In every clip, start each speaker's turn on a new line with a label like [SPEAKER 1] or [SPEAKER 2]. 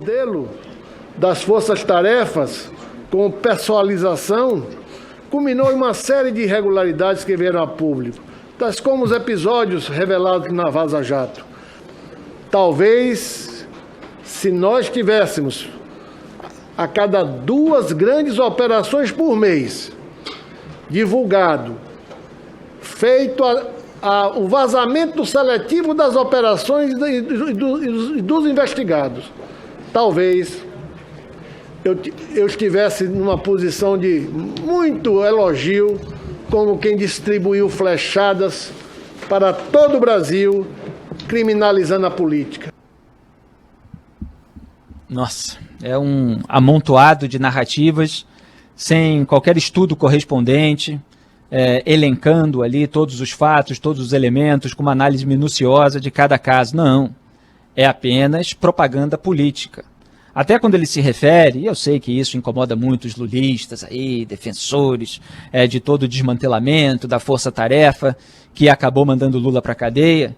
[SPEAKER 1] Modelo das forças-tarefas, com pessoalização, culminou em uma série de irregularidades que vieram a público, tais como os episódios revelados na Vaza Jato. Talvez, se nós tivéssemos a cada 2 grandes operações por mês divulgado, feito o vazamento seletivo das operações e dos investigados, talvez eu estivesse numa posição de muito elogio, como quem distribuiu flechadas para todo o Brasil, criminalizando a política.
[SPEAKER 2] Nossa, é um amontoado de narrativas, sem qualquer estudo correspondente, elencando ali todos os fatos, todos os elementos, com uma análise minuciosa de cada caso. Não, é apenas propaganda política. Até quando ele se refere, e eu sei que isso incomoda muito os lulistas, aí, defensores de todo o desmantelamento da força-tarefa, que acabou mandando Lula para a cadeia,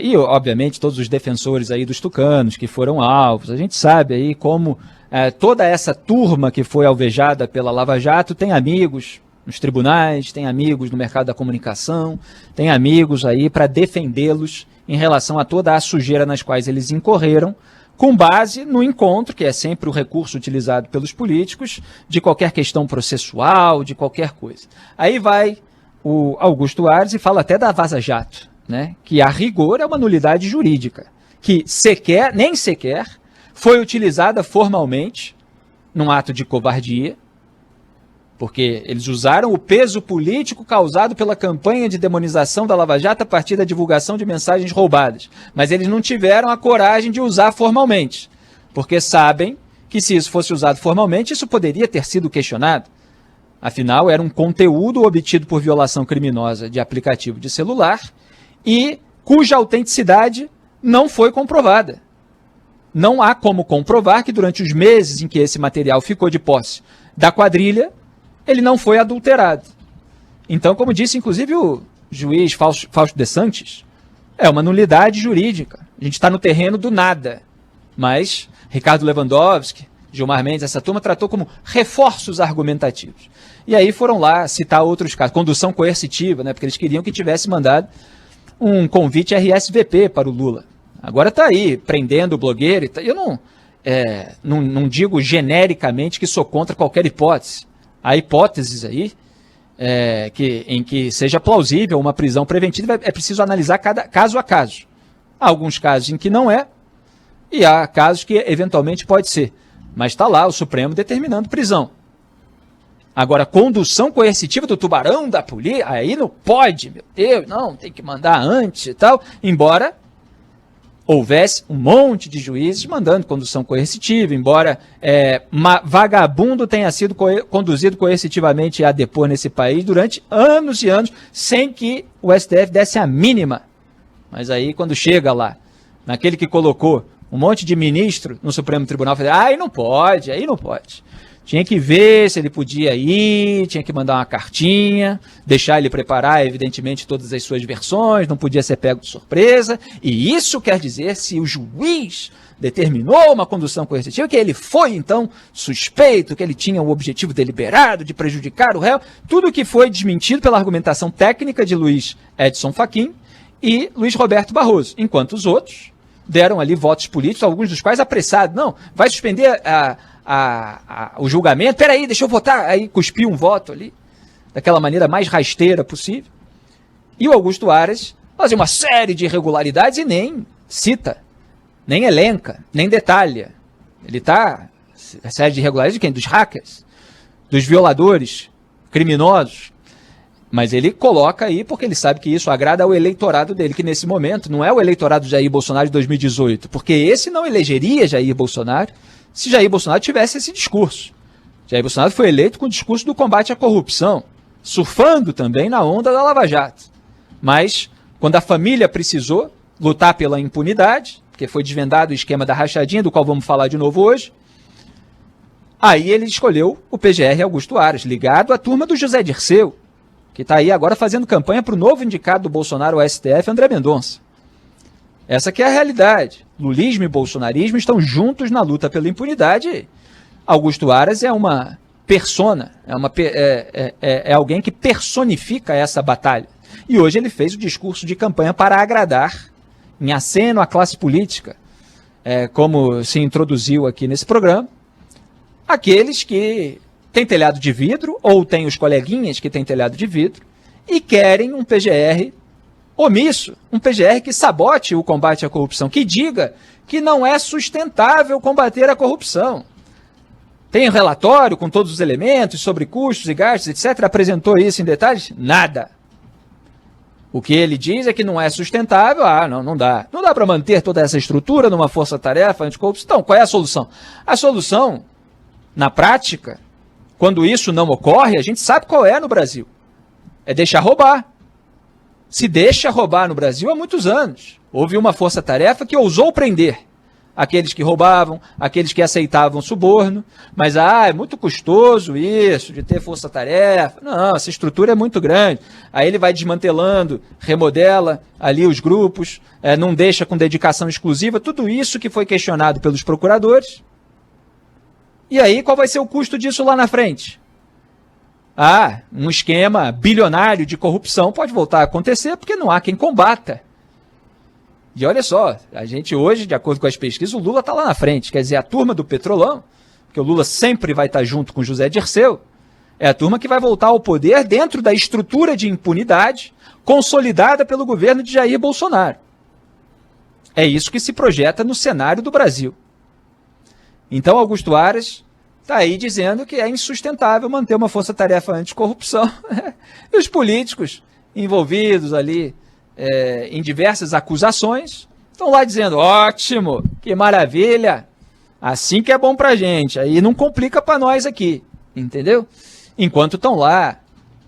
[SPEAKER 2] e obviamente todos os defensores aí dos tucanos que foram alvos. A gente sabe aí como toda essa turma que foi alvejada pela Lava Jato tem amigos nos tribunais, tem amigos no mercado da comunicação, tem amigos aí para defendê-los em relação a toda a sujeira nas quais eles incorreram, com base no encontro, que é sempre o recurso utilizado pelos políticos, de qualquer questão processual, de qualquer coisa. Aí vai o Augusto Aras e fala até da Vaza Jato, né, que a rigor é uma nulidade jurídica, que nem sequer foi utilizada formalmente num ato de covardia, porque eles usaram o peso político causado pela campanha de demonização da Lava Jato a partir da divulgação de mensagens roubadas. Mas eles não tiveram a coragem de usar formalmente, porque sabem que se isso fosse usado formalmente, isso poderia ter sido questionado. Afinal, era um conteúdo obtido por violação criminosa de aplicativo de celular e cuja autenticidade não foi comprovada. Não há como comprovar que durante os meses em que esse material ficou de posse da quadrilha, ele não foi adulterado. Então, como disse inclusive o juiz Fausto de Santis, é uma nulidade jurídica. A gente está no terreno do nada. Mas Ricardo Lewandowski, Gilmar Mendes, essa turma tratou como reforços argumentativos. E aí foram lá citar outros casos. Condução coercitiva, né, porque eles queriam que tivesse mandado um convite RSVP para o Lula. Agora está aí, prendendo o blogueiro. Eu não digo genericamente que sou contra qualquer hipótese. Há hipóteses aí em que seja plausível uma prisão preventiva, é preciso analisar cada caso a caso. Há alguns casos em que não é, e há casos que eventualmente pode ser. Mas está lá o Supremo determinando prisão. Agora, condução coercitiva do tubarão da polícia, aí não pode, meu Deus, não, tem que mandar antes e tal, embora houvesse um monte de juízes mandando condução coercitiva, embora vagabundo tenha sido conduzido coercitivamente a depor nesse país durante anos e anos, sem que o STF desse a mínima. Mas aí, quando chega lá, naquele que colocou um monte de ministro no Supremo Tribunal Federal, aí não pode. Tinha que ver se ele podia ir, tinha que mandar uma cartinha, deixar ele preparar, evidentemente, todas as suas versões, não podia ser pego de surpresa. E isso quer dizer, se o juiz determinou uma condução coercitiva, que ele foi, então, suspeito, que ele tinha o objetivo deliberado de prejudicar o réu, tudo que foi desmentido pela argumentação técnica de Luiz Edson Fachin e Luiz Roberto Barroso, enquanto os outros deram ali votos políticos, alguns dos quais apressados. Não, vai suspender o julgamento, peraí, deixa eu votar, aí cuspiu um voto ali, daquela maneira mais rasteira possível. E o Augusto Aras fazia uma série de irregularidades e nem cita, nem elenca, nem detalha. Ele está, a série de irregularidades de quem? Dos hackers, dos violadores, criminosos. Mas ele coloca aí porque ele sabe que isso agrada ao eleitorado dele, que nesse momento não é o eleitorado de Jair Bolsonaro de 2018, porque esse não elegeria Jair Bolsonaro se Jair Bolsonaro tivesse esse discurso. Jair Bolsonaro foi eleito com o discurso do combate à corrupção, surfando também na onda da Lava Jato. Mas, quando a família precisou lutar pela impunidade, porque foi desvendado o esquema da rachadinha, do qual vamos falar de novo hoje, aí ele escolheu o PGR Augusto Aras, ligado à turma do José Dirceu, que está aí agora fazendo campanha para o novo indicado do Bolsonaro ao STF, André Mendonça. Essa que é a realidade. Lulismo e bolsonarismo estão juntos na luta pela impunidade. Augusto Aras é uma persona, é alguém que personifica essa batalha. E hoje ele fez o discurso de campanha para agradar, em aceno à classe política, como se introduziu aqui nesse programa, aqueles que têm telhado de vidro, ou têm os coleguinhas que têm telhado de vidro, e querem um PGR omisso, um PGR que sabote o combate à corrupção, que diga que não é sustentável combater a corrupção. Tem um relatório com todos os elementos sobre custos e gastos, etc. Apresentou isso em detalhes? Nada. O que ele diz é que não é sustentável. Não dá. Não dá para manter toda essa estrutura numa força-tarefa anticorrupção. Então, qual é a solução? A solução, na prática, quando isso não ocorre, a gente sabe qual é no Brasil. É deixar roubar. Se deixa roubar no Brasil há muitos anos. Houve uma força-tarefa que ousou prender aqueles que roubavam, aqueles que aceitavam suborno, mas é muito custoso isso, de ter força-tarefa. Não, essa estrutura é muito grande. Aí ele vai desmantelando, remodela ali os grupos, não deixa com dedicação exclusiva, tudo isso que foi questionado pelos procuradores. E aí, qual vai ser o custo disso lá na frente? Um esquema bilionário de corrupção pode voltar a acontecer porque não há quem combata. E olha só, a gente hoje, de acordo com as pesquisas, o Lula está lá na frente. Quer dizer, a turma do Petrolão, que o Lula sempre vai estar junto com José Dirceu, é a turma que vai voltar ao poder dentro da estrutura de impunidade consolidada pelo governo de Jair Bolsonaro. É isso que se projeta no cenário do Brasil. Então, Augusto Aras está aí dizendo que é insustentável manter uma força-tarefa anticorrupção. E os políticos envolvidos ali em diversas acusações estão lá dizendo, ótimo, que maravilha, assim que é bom pra gente, aí não complica para nós aqui, entendeu? Enquanto estão lá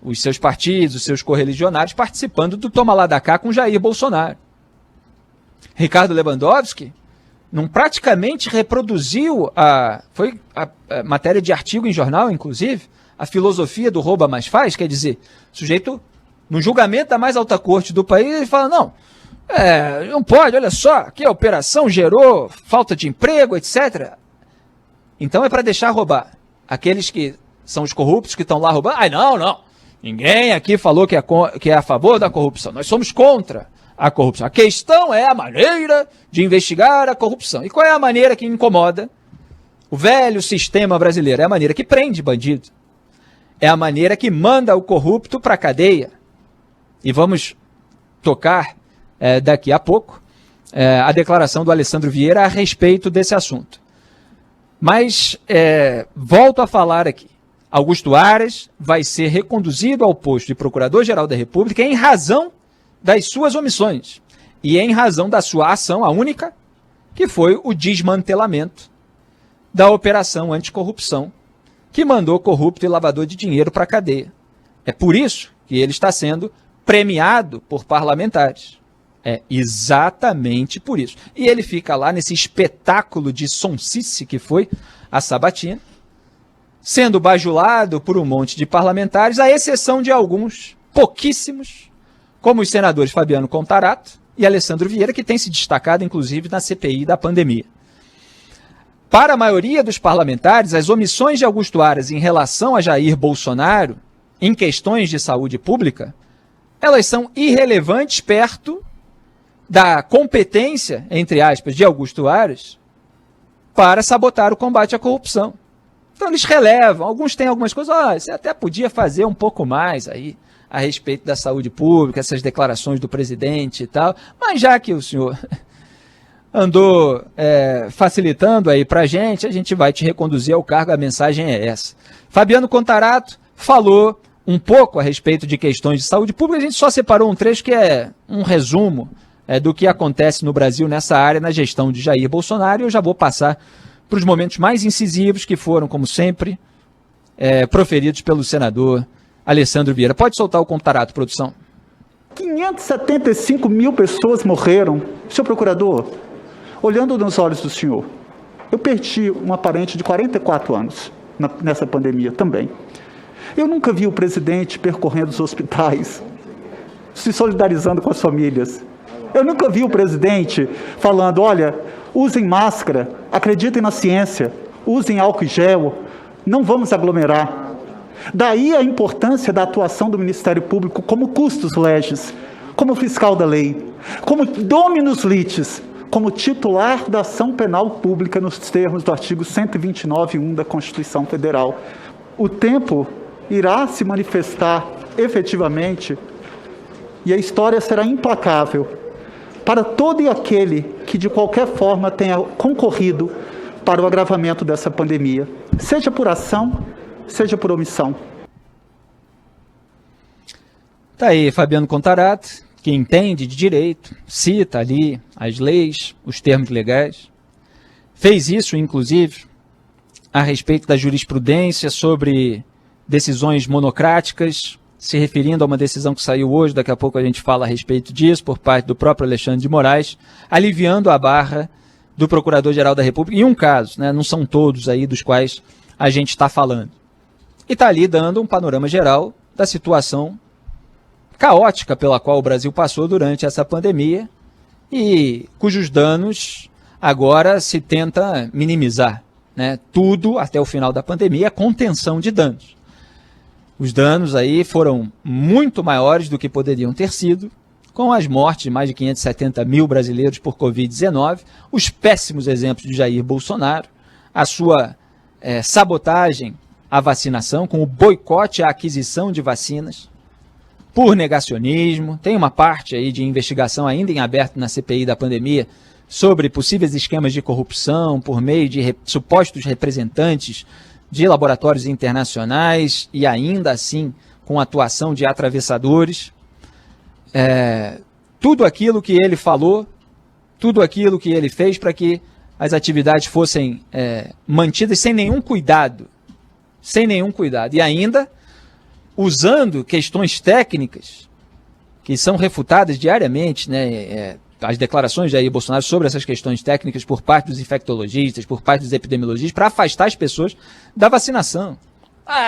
[SPEAKER 2] os seus partidos, os seus correligionários participando do toma lá da cá com Jair Bolsonaro. Ricardo Lewandowski não praticamente reproduziu foi a matéria de artigo em jornal, inclusive, a filosofia do rouba mais faz, quer dizer, o sujeito, no julgamento da mais alta corte do país, ele fala, não pode, olha só, aqui a operação gerou falta de emprego, etc. Então é para deixar roubar. Aqueles que são os corruptos que estão lá roubando, não, ninguém aqui falou que é a favor da corrupção, nós somos contra a corrupção. A questão é a maneira de investigar a corrupção. E qual é a maneira que incomoda o velho sistema brasileiro? É a maneira que prende bandido. É a maneira que manda o corrupto para a cadeia. E vamos tocar daqui a pouco a declaração do Alessandro Vieira a respeito desse assunto. Mas volto a falar aqui. Augusto Aras vai ser reconduzido ao posto de Procurador-Geral da República em razão das suas omissões e em razão da sua ação, a única, que foi o desmantelamento da operação anticorrupção que mandou corrupto e lavador de dinheiro para a cadeia. É por isso que ele está sendo premiado por parlamentares. É exatamente por isso. E ele fica lá nesse espetáculo de sonsice que foi a sabatina, sendo bajulado por um monte de parlamentares, à exceção de alguns, pouquíssimos, como os senadores Fabiano Contarato e Alessandro Vieira, que têm se destacado, inclusive, na CPI da pandemia. Para a maioria dos parlamentares, as omissões de Augusto Aras em relação a Jair Bolsonaro, em questões de saúde pública, elas são irrelevantes perto da competência, entre aspas, de Augusto Aras para sabotar o combate à corrupção. Então eles relevam, alguns têm algumas coisas, você até podia fazer um pouco mais aí a respeito da saúde pública, essas declarações do presidente e tal, mas já que o senhor andou facilitando aí pra gente, a gente vai te reconduzir ao cargo, a mensagem é essa. Fabiano Contarato falou um pouco a respeito de questões de saúde pública, a gente só separou um trecho que é um resumo do que acontece no Brasil nessa área, na gestão de Jair Bolsonaro, e eu já vou passar para os momentos mais incisivos que foram, como sempre, proferidos pelo senador Alessandro Vieira. Pode soltar o Contarato, produção.
[SPEAKER 3] 575 mil pessoas morreram. Senhor procurador, olhando nos olhos do senhor, eu perdi uma parente de 44 anos nessa pandemia também. Eu nunca vi o presidente percorrendo os hospitais, se solidarizando com as famílias. Eu nunca vi o presidente falando, olha, usem máscara, acreditem na ciência, usem álcool e gel, não vamos aglomerar. Daí a importância da atuação do Ministério Público como custos legis, como fiscal da lei, como dominus litis, como titular da ação penal pública nos termos do artigo 129.1 da Constituição Federal. O tempo irá se manifestar efetivamente e a história será implacável para todo e aquele que de qualquer forma tenha concorrido para o agravamento dessa pandemia, seja por ação, seja por omissão.
[SPEAKER 2] Tá aí Fabiano Contarato, que entende de direito, cita ali as leis, os termos legais, fez isso, inclusive, a respeito da jurisprudência sobre decisões monocráticas, se referindo a uma decisão que saiu hoje, daqui a pouco a gente fala a respeito disso, por parte do próprio Alexandre de Moraes, aliviando a barra do Procurador-Geral da República, em um caso, né, não são todos aí dos quais a gente está falando. E está ali dando um panorama geral da situação caótica pela qual o Brasil passou durante essa pandemia e cujos danos agora se tenta minimizar, né? Tudo até o final da pandemia é contenção de danos. Os danos aí foram muito maiores do que poderiam ter sido, com as mortes de mais de 570 mil brasileiros por Covid-19, os péssimos exemplos de Jair Bolsonaro, a sua sabotagem à vacinação, com o boicote à aquisição de vacinas, por negacionismo. Tem uma parte aí de investigação ainda em aberto na CPI da pandemia sobre possíveis esquemas de corrupção por meio de supostos representantes de laboratórios internacionais e ainda assim com atuação de atravessadores. Tudo aquilo que ele falou, tudo aquilo que ele fez para que as atividades fossem mantidas sem nenhum cuidado, e ainda usando questões técnicas que são refutadas diariamente, né, as declarações de Jair Bolsonaro sobre essas questões técnicas por parte dos infectologistas, por parte dos epidemiologistas, para afastar as pessoas da vacinação.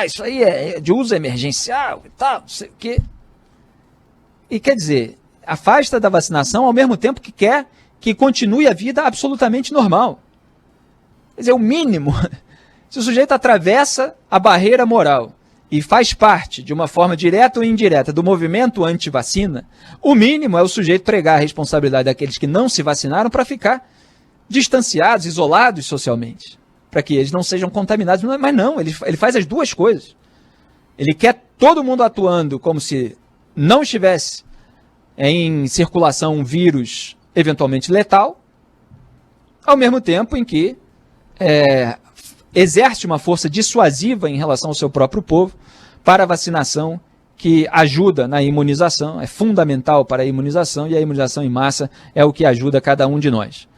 [SPEAKER 2] Isso aí é de uso emergencial e tal, não sei o quê. E quer dizer, afasta da vacinação ao mesmo tempo que quer que continue a vida absolutamente normal. Quer dizer, o mínimo, se o sujeito atravessa a barreira moral e faz parte, de uma forma direta ou indireta, do movimento anti-vacina, o mínimo é o sujeito pregar a responsabilidade daqueles que não se vacinaram para ficar distanciados, isolados socialmente, para que eles não sejam contaminados. Mas não, ele faz as duas coisas. Ele quer todo mundo atuando como se não estivesse em circulação um vírus eventualmente letal, ao mesmo tempo em que exerce uma força dissuasiva em relação ao seu próprio povo para a vacinação, que ajuda na imunização, é fundamental para a imunização, e a imunização em massa é o que ajuda cada um de nós.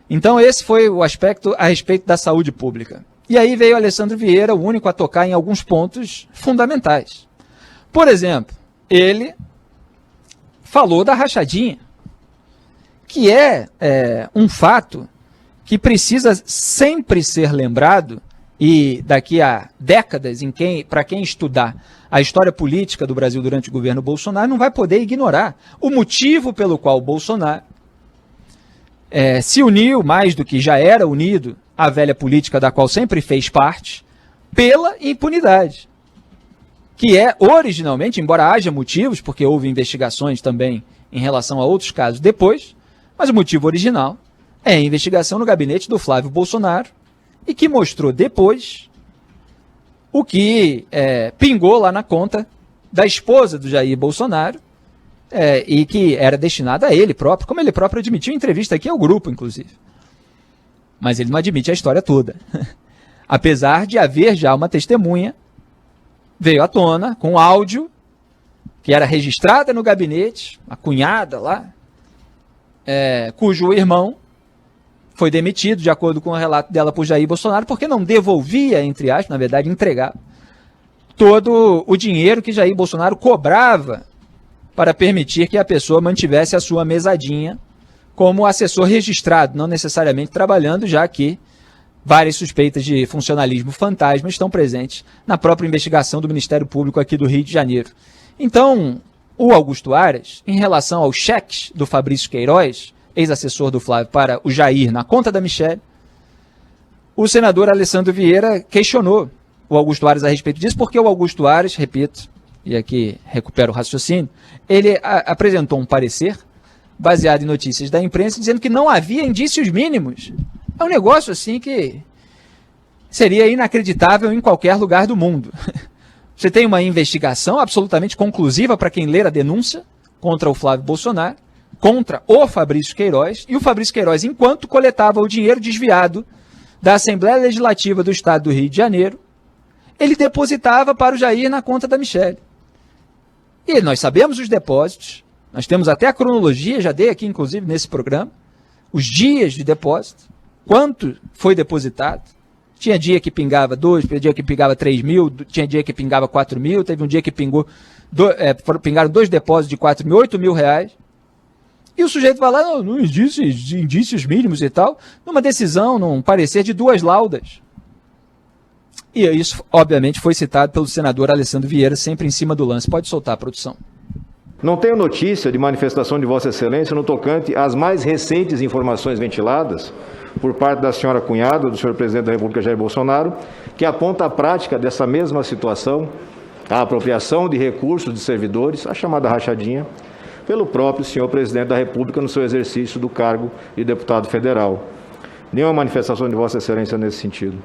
[SPEAKER 2] Então esse foi o aspecto a respeito da saúde pública. E aí veio Alessandro Vieira, o único a tocar em alguns pontos fundamentais. Por exemplo, ele falou da rachadinha, que é um fato que precisa sempre ser lembrado, e daqui a décadas, para quem estudar a história política do Brasil durante o governo Bolsonaro, não vai poder ignorar o motivo pelo qual o Bolsonaro se uniu, mais do que já era unido, à velha política da qual sempre fez parte, pela impunidade. Que é originalmente, embora haja motivos, porque houve investigações também em relação a outros casos depois, mas o motivo original é a investigação no gabinete do Flávio Bolsonaro, e que mostrou depois o que pingou lá na conta da esposa do Jair Bolsonaro, e que era destinada a ele próprio, como ele próprio admitiu em entrevista aqui ao grupo, inclusive. Mas ele não admite a história toda. Apesar de haver já uma testemunha, veio à tona com áudio, que era registrada no gabinete, a cunhada lá, cujo irmão foi demitido, de acordo com o relato dela por Jair Bolsonaro, porque não devolvia, entre aspas, na verdade entregava, todo o dinheiro que Jair Bolsonaro cobrava para permitir que a pessoa mantivesse a sua mesadinha como assessor registrado, não necessariamente trabalhando, já que várias suspeitas de funcionalismo fantasma estão presentes na própria investigação do Ministério Público aqui do Rio de Janeiro. Então, o Augusto Aras, em relação aos cheques do Fabrício Queiroz, ex-assessor do Flávio, para o Jair na conta da Michelle, o senador Alessandro Vieira questionou o Augusto Aras a respeito disso, porque o Augusto Aras, repito, e aqui recupero o raciocínio, ele apresentou um parecer baseado em notícias da imprensa dizendo que não havia indícios mínimos. É um negócio assim que seria inacreditável em qualquer lugar do mundo. Você tem uma investigação absolutamente conclusiva para quem ler a denúncia contra o Flávio Bolsonaro, contra o Fabrício Queiroz, e o Fabrício Queiroz, enquanto coletava o dinheiro desviado da Assembleia Legislativa do Estado do Rio de Janeiro, ele depositava para o Jair na conta da Michelle. E nós sabemos os depósitos, nós temos até a cronologia, já dei aqui inclusive nesse programa, os dias de depósito, quanto foi depositado. Tinha dia que pingava 2, tinha dia que pingava 3 mil, tinha dia que pingava 4 mil, teve um dia que pingaram 2 depósitos de 4 mil, 8 mil reais. E o sujeito vai lá, não existe indícios mínimos e tal, numa decisão, num parecer de 2 laudas. E isso, obviamente, foi citado pelo senador Alessandro Vieira, sempre em cima do lance. Pode soltar, produção.
[SPEAKER 4] Não tenho notícia de manifestação de Vossa Excelência no tocante às mais recentes informações ventiladas por parte da senhora cunhada do senhor presidente da República, Jair Bolsonaro, que aponta a prática dessa mesma situação, a apropriação de recursos de servidores, a chamada rachadinha, pelo próprio senhor presidente da República no seu exercício do cargo de deputado federal. Nenhuma manifestação de Vossa Excelência nesse sentido.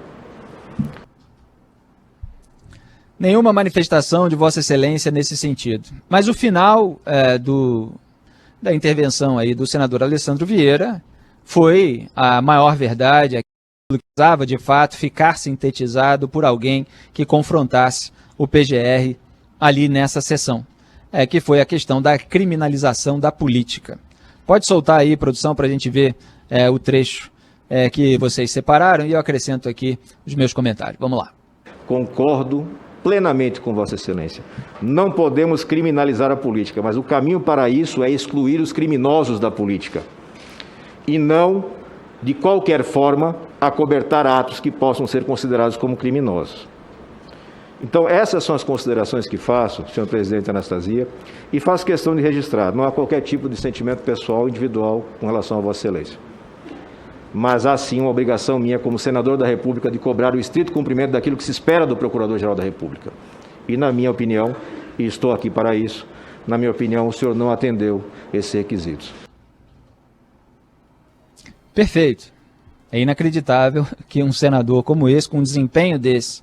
[SPEAKER 2] Nenhuma manifestação de Vossa Excelência nesse sentido. Mas o final da intervenção aí do senador Alessandro Vieira foi a maior verdade, aquilo que precisava de fato ficar sintetizado por alguém que confrontasse o PGR ali nessa sessão, que foi a questão da criminalização da política. Pode soltar aí, produção, para a gente ver o trecho que vocês separaram e eu acrescento aqui os meus comentários. Vamos lá.
[SPEAKER 4] Concordo plenamente com Vossa Excelência. Não podemos criminalizar a política, mas o caminho para isso é excluir os criminosos da política e não, de qualquer forma, acobertar atos que possam ser considerados como criminosos. Então, essas são as considerações que faço, senhor presidente Anastasia, e faço questão de registrar. Não há qualquer tipo de sentimento pessoal, individual, com relação a Vossa Excelência. Mas há sim uma obrigação minha como senador da República de cobrar o estrito cumprimento daquilo que se espera do Procurador-Geral da República. E na minha opinião, e estou aqui para isso, na minha opinião, o senhor não atendeu esses requisitos.
[SPEAKER 2] Perfeito. É inacreditável que um senador como esse, com um desempenho desse,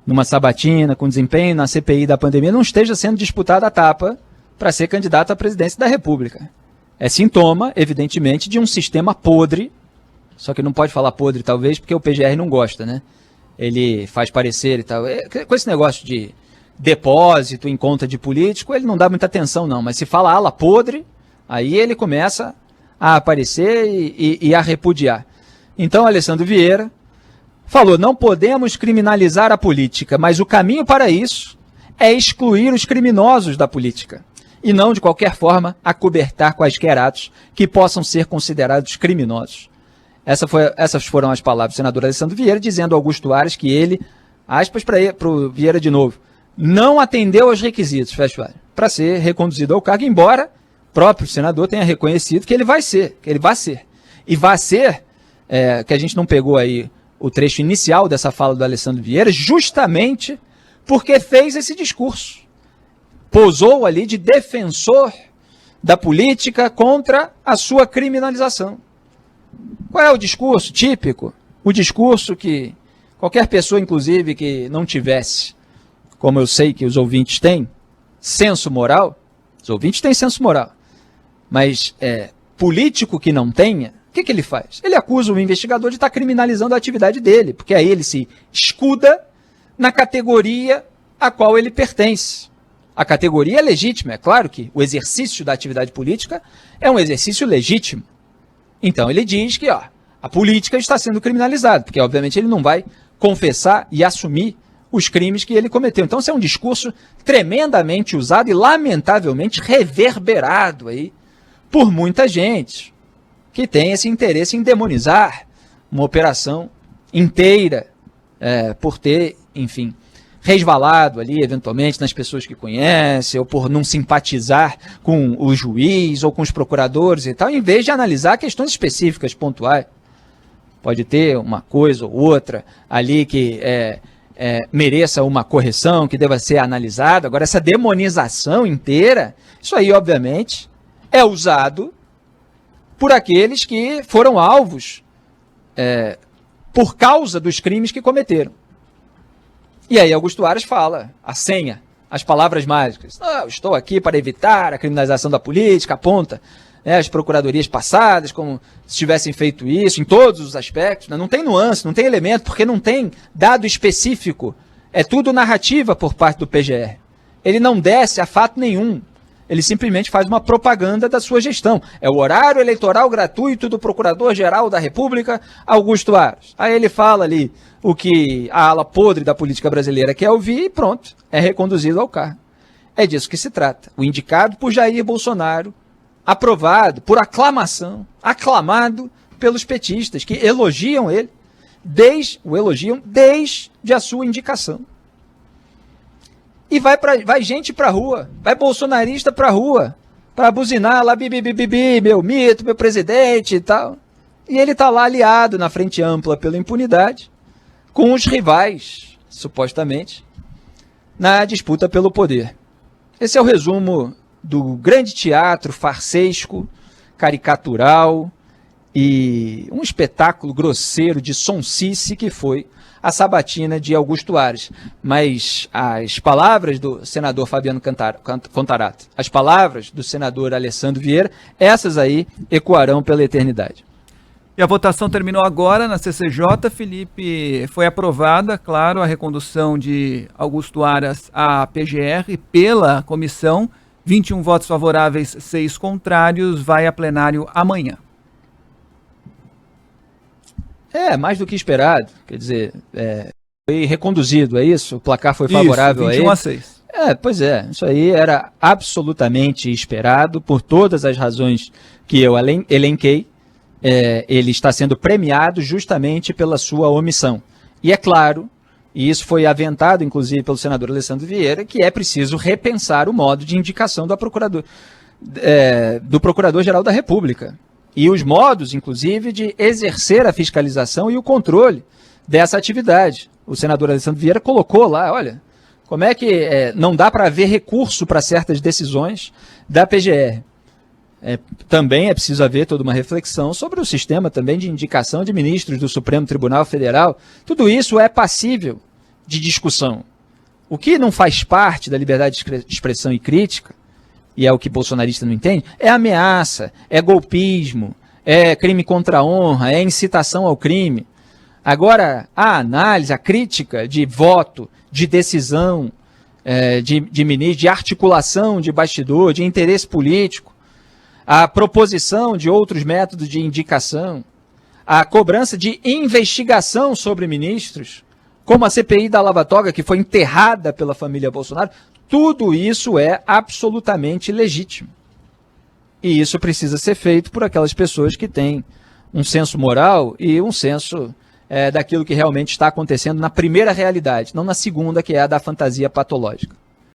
[SPEAKER 2] numa sabatina, com desempenho na CPI da pandemia, não esteja sendo disputado a tapa para ser candidato à presidência da República. É sintoma, evidentemente, de um sistema podre. Só que não pode falar podre, talvez, porque o PGR não gosta, né? Ele faz parecer e tal. Com esse negócio de depósito em conta de político, ele não dá muita atenção, não. Mas se fala ala podre, aí ele começa a aparecer e a repudiar. Então, Alessandro Vieira falou, não podemos criminalizar a política, mas o caminho para isso é excluir os criminosos da política. E não, de qualquer forma, acobertar quaisquer atos que possam ser considerados criminosos. Essas foram as palavras do senador Alessandro Vieira, dizendo ao Augusto Aras que ele, aspas para o Vieira de novo, não atendeu aos requisitos, para ser reconduzido ao cargo, embora o próprio senador tenha reconhecido que ele vai ser, E vai ser, que a gente não pegou aí o trecho inicial dessa fala do Alessandro Vieira, justamente porque fez esse discurso. Posou ali de defensor da política contra a sua criminalização. Qual é o discurso típico? O discurso que qualquer pessoa, inclusive, que não tivesse, como eu sei que os ouvintes têm, senso moral, os ouvintes têm senso moral, mas político que não tenha, o que ele faz? Ele acusa o investigador de estar criminalizando a atividade dele, porque aí ele se escuda na categoria a qual ele pertence. A categoria é legítima, é claro que o exercício da atividade política é um exercício legítimo. Então ele diz que a política está sendo criminalizada, porque obviamente ele não vai confessar e assumir os crimes que ele cometeu. Então esse é um discurso tremendamente usado e lamentavelmente reverberado aí por muita gente que tem esse interesse em demonizar uma operação inteira por ter, enfim, resvalado ali, eventualmente, nas pessoas que conhece, ou por não simpatizar com o juiz ou com os procuradores e tal, em vez de analisar questões específicas, pontuais. Pode ter uma coisa ou outra ali que mereça uma correção, que deva ser analisada. Agora, essa demonização inteira, isso aí, obviamente, é usado por aqueles que foram alvos por causa dos crimes que cometeram. E aí Augusto Aras fala, a senha, as palavras mágicas. Não, estou aqui para evitar a criminalização da política, aponta as procuradorias passadas, como se tivessem feito isso, em todos os aspectos. Não tem nuance, não tem elemento, porque não tem dado específico. É tudo narrativa por parte do PGR. Ele não desce a fato nenhum. Ele simplesmente faz uma propaganda da sua gestão. É o horário eleitoral gratuito do Procurador-Geral da República, Augusto Aras. Aí ele fala ali o que a ala podre da política brasileira quer ouvir e pronto, é reconduzido ao cargo. É disso que se trata. O indicado por Jair Bolsonaro, aprovado por aclamação, aclamado pelos petistas, que elogiam ele, desde a sua indicação. E vai gente pra rua, vai bolsonarista pra rua, pra buzinar lá, bibi, meu mito, meu presidente e tal. E ele tá lá aliado na frente ampla pela impunidade, com os rivais, supostamente, na disputa pelo poder. Esse é o resumo do grande teatro farsesco, caricatural e um espetáculo grosseiro de sonsice que foi a sabatina de Augusto Aras. Mas as palavras do senador Fabiano Contarato, as palavras do senador Alessandro Vieira, essas aí ecoarão pela eternidade.
[SPEAKER 5] E a votação terminou agora na CCJ, Felipe. Foi aprovada, claro, a recondução de Augusto Aras à PGR pela comissão. 21 votos favoráveis, 6 contrários. Vai a plenário amanhã.
[SPEAKER 2] Mais do que esperado. Quer dizer, foi reconduzido, é isso? O placar foi favorável
[SPEAKER 5] isso, 21 a 6.
[SPEAKER 2] Pois é. Isso aí era absolutamente esperado por todas as razões que eu elenquei. Ele está sendo premiado justamente pela sua omissão. E é claro, e isso foi aventado inclusive pelo senador Alessandro Vieira, que é preciso repensar o modo de indicação do Procurador-Geral da República. E os modos, inclusive, de exercer a fiscalização e o controle dessa atividade. O senador Alessandro Vieira colocou lá, olha, como é que não dá para haver recurso para certas decisões da PGR. Também é preciso haver toda uma reflexão sobre o sistema também de indicação de ministros do Supremo Tribunal Federal. Tudo isso é passível de discussão. O que não faz parte da liberdade de expressão e crítica, e é o que bolsonarista não entende, é ameaça, é golpismo, é crime contra a honra, é incitação ao crime. Agora, a análise, a crítica de voto, de decisão, de ministro, de articulação de bastidor, de interesse político, a proposição de outros métodos de indicação, a cobrança de investigação sobre ministros, como a CPI da Lava Toga, que foi enterrada pela família Bolsonaro, tudo isso é absolutamente legítimo. E isso precisa ser feito por aquelas pessoas que têm um senso moral e um senso daquilo que realmente está acontecendo na primeira realidade, não na segunda, que é a da fantasia patológica.